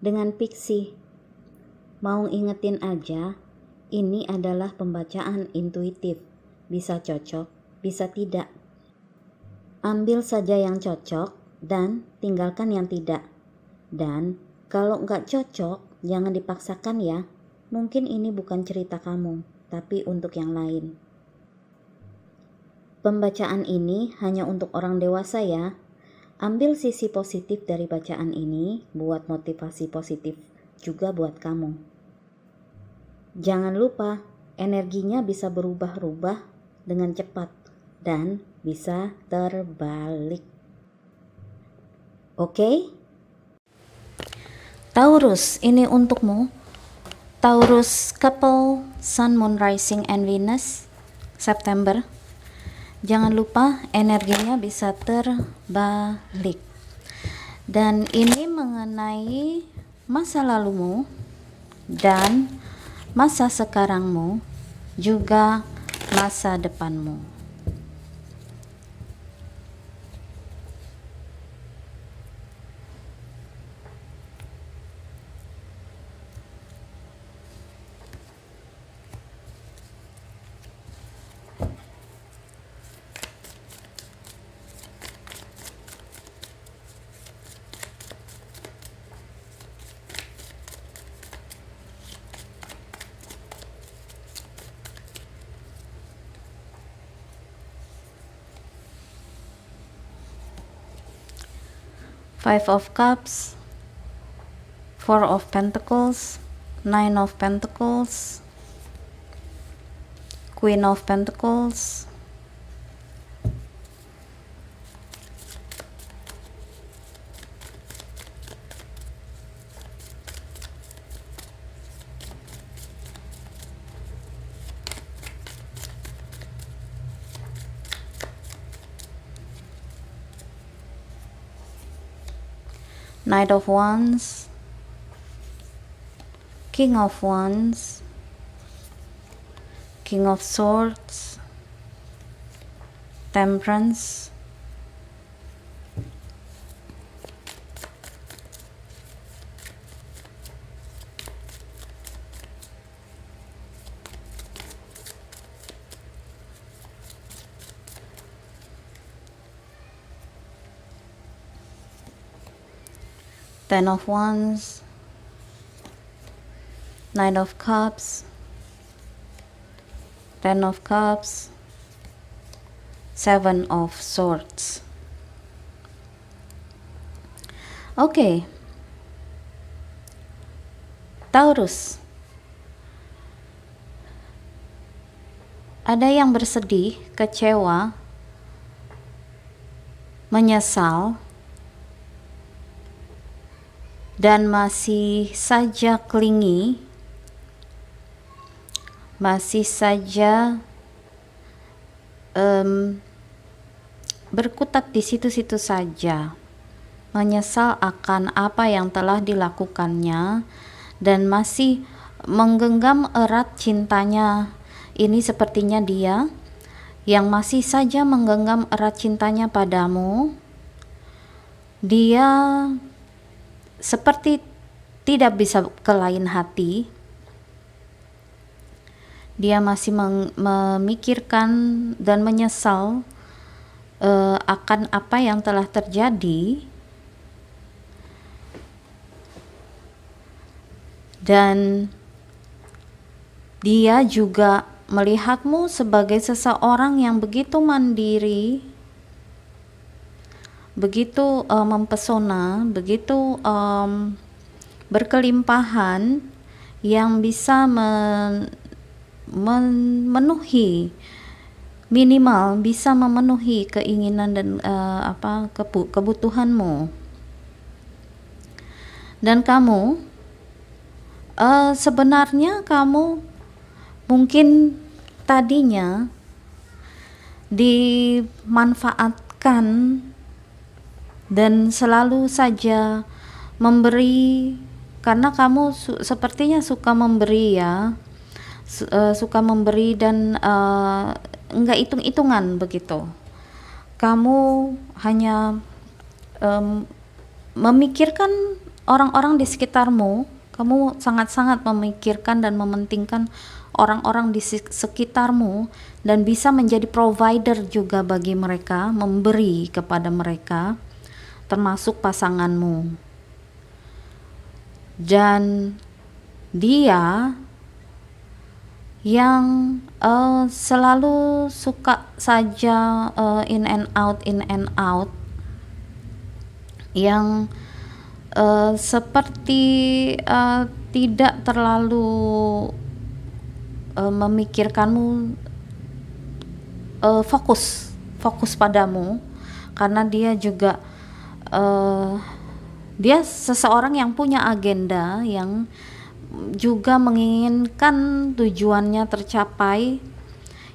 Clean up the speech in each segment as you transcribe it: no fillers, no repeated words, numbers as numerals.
dengan fiksi. Mau ingetin aja, ini adalah pembacaan intuitif. Bisa cocok, bisa tidak. Ambil saja yang cocok dan tinggalkan yang tidak. Dan kalau nggak cocok, jangan dipaksakan ya. Mungkin ini bukan cerita kamu, tapi untuk yang lain. Pembacaan ini hanya untuk orang dewasa ya. Ambil sisi positif dari bacaan ini buat motivasi positif juga buat kamu. Jangan lupa, energinya bisa berubah-ubah dengan cepat dan bisa terbalik. Oke? Taurus, ini untukmu. Taurus couple Sun, Moon, Rising, and Venus September. Jangan lupa energinya bisa terbalik. Dan ini mengenai masa lalumu dan masa sekarangmu, juga masa depanmu. Five of Cups, Four of Pentacles, Nine of Pentacles, Queen of Pentacles, Knight of Wands, King of Wands, King of Swords, Temperance, Ten of Wands, Knight of Cups, Ten of Cups, Seven of Swords. Oke. Taurus. Ada yang bersedih, kecewa, menyesal, dan masih saja clingy, masih saja berkutat di situ-situ saja, menyesal akan apa yang telah dilakukannya dan masih menggenggam erat cintanya. Ini sepertinya dia yang masih saja menggenggam erat cintanya padamu. Dia seperti tidak bisa ke lain hati. Dia masih memikirkan dan menyesal akan apa yang telah terjadi, dan dia juga melihatmu sebagai seseorang yang begitu mandiri, begitu mempesona, begitu berkelimpahan, yang bisa memenuhi, minimal bisa memenuhi keinginan dan kebutuhanmu. Dan kamu sebenarnya kamu mungkin tadinya dimanfaatkan dan selalu saja memberi, karena kamu sepertinya suka memberi ya, suka memberi dan enggak hitung-hitungan begitu. Kamu hanya memikirkan orang-orang di sekitarmu, kamu sangat-sangat memikirkan dan mementingkan orang-orang di sekitarmu dan bisa menjadi provider juga bagi mereka, memberi kepada mereka, termasuk pasanganmu. Dan dia yang selalu suka saja in and out, yang seperti tidak terlalu memikirkanmu, fokus padamu, karena dia juga dia seseorang yang punya agenda, yang juga menginginkan tujuannya tercapai,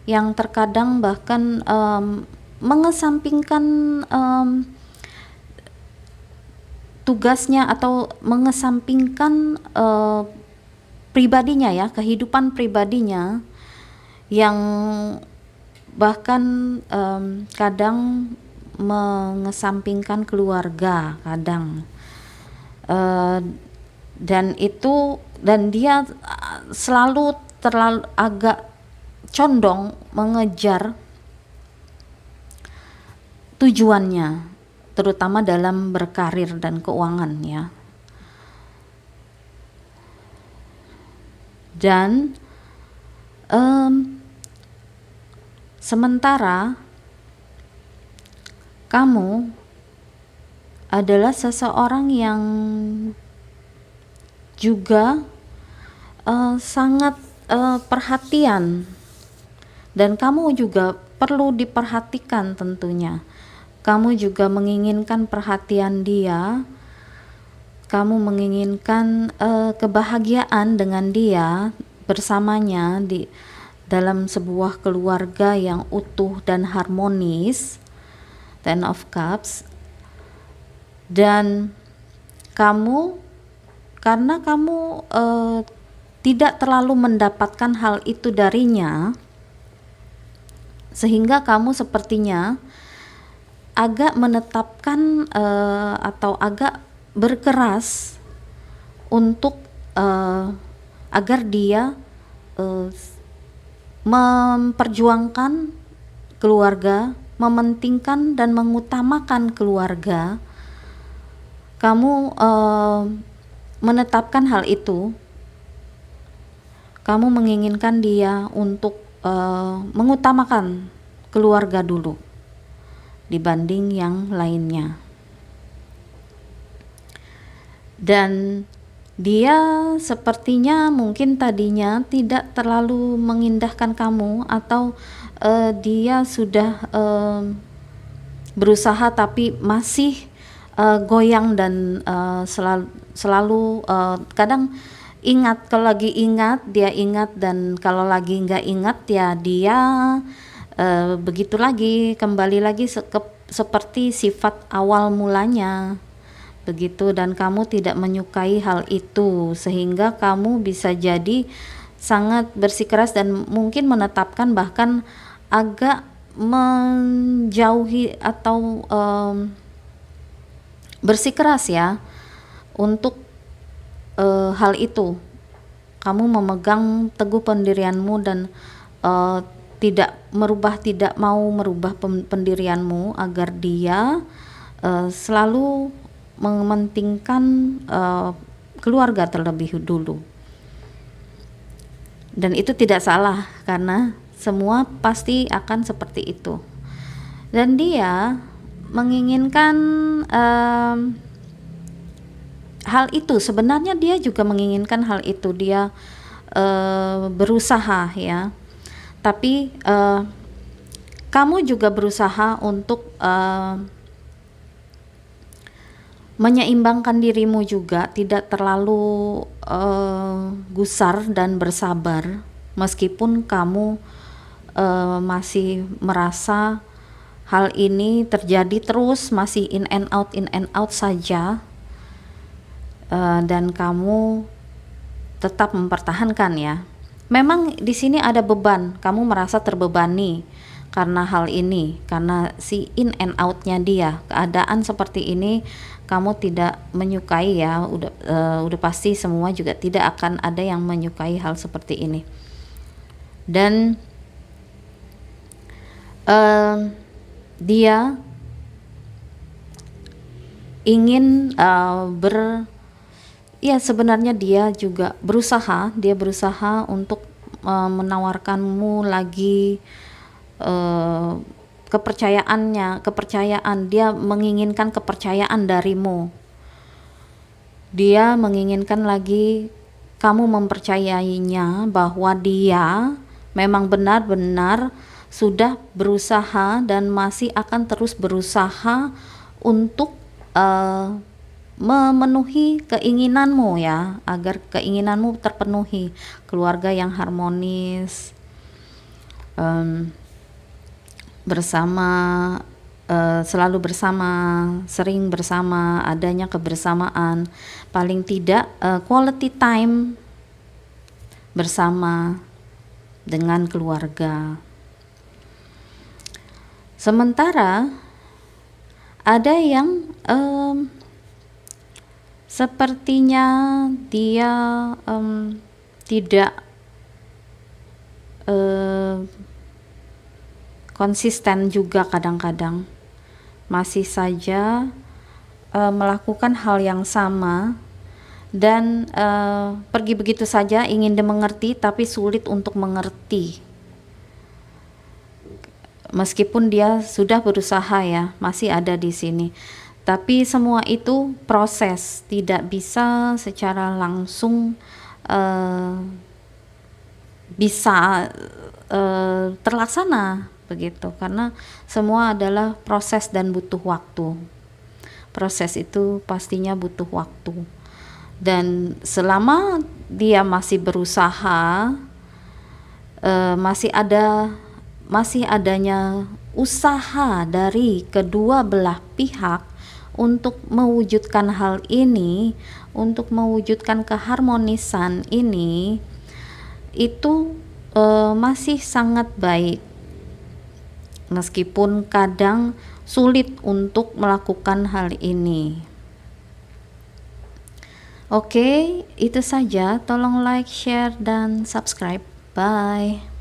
yang terkadang bahkan mengesampingkan tugasnya atau mengesampingkan pribadinya ya, kehidupan pribadinya, yang bahkan kadang mengesampingkan keluarga kadang, dan dia selalu agak condong mengejar tujuannya, terutama dalam berkarir dan keuangan ya. Dan sementara kamu adalah seseorang yang juga sangat perhatian, dan kamu juga perlu diperhatikan tentunya. Kamu juga menginginkan perhatian dia, kamu menginginkan kebahagiaan dengan dia, bersamanya di dalam sebuah keluarga yang utuh dan harmonis, Ten of Cups. Dan kamu, karena kamu tidak terlalu mendapatkan hal itu darinya, sehingga kamu sepertinya agak menetapkan atau agak berkeras untuk agar dia memperjuangkan keluarga, mementingkan dan mengutamakan keluarga. Kamu menetapkan hal itu. Kamu menginginkan dia untuk mengutamakan keluarga dulu dibanding yang lainnya. Dan dia sepertinya mungkin tadinya tidak terlalu mengindahkan kamu, atau dia sudah berusaha tapi masih goyang dan selalu kadang ingat, kalau lagi ingat dia ingat, dan kalau lagi nggak ingat ya dia begitu lagi, kembali lagi seperti sifat awal mulanya begitu. Dan kamu tidak menyukai hal itu, sehingga kamu bisa jadi sangat bersikeras dan mungkin menetapkan, bahkan agak menjauhi atau bersikeras ya untuk hal itu. Kamu memegang teguh pendirianmu dan tidak mau merubah pendirianmu agar dia selalu mementingkan keluarga terlebih dulu. Dan itu tidak salah, karena semua pasti akan seperti itu. Dan dia menginginkan hal itu. Sebenarnya dia juga menginginkan hal itu. Dia berusaha ya. Tapi kamu juga berusaha untuk menyeimbangkan dirimu juga, tidak terlalu gusar dan bersabar, meskipun kamu masih merasa hal ini terjadi terus, masih in and out saja, dan kamu tetap mempertahankan ya. Memang di sini ada beban, kamu merasa terbebani karena hal ini, karena si in and outnya dia, keadaan seperti ini kamu tidak menyukai ya, udah pasti semua juga tidak akan ada yang menyukai hal seperti ini. Dan dia ingin ya sebenarnya dia juga berusaha untuk menawarkanmu lagi kepercayaan. Dia menginginkan kepercayaan darimu. Dia menginginkan lagi kamu mempercayainya bahwa dia memang benar-benar sudah berusaha dan masih akan terus berusaha untuk memenuhi keinginanmu ya, agar keinginanmu terpenuhi, keluarga yang harmonis, bersama, selalu bersama, sering bersama, adanya kebersamaan, paling tidak quality time bersama dengan keluarga. Sementara ada yang sepertinya dia tidak konsisten juga, kadang-kadang masih saja melakukan hal yang sama dan pergi begitu saja, ingin dimengerti tapi sulit untuk mengerti. Meskipun dia sudah berusaha ya, masih ada di sini. Tapi semua itu proses, tidak bisa secara langsung bisa terlaksana begitu, karena semua adalah proses dan butuh waktu. Proses itu pastinya butuh waktu. Dan selama dia masih berusaha, masih adanya usaha dari kedua belah pihak untuk mewujudkan hal ini, untuk mewujudkan keharmonisan ini, itu masih sangat baik, meskipun kadang sulit untuk melakukan hal ini. Oke, itu saja. Tolong like, share, dan subscribe. Bye.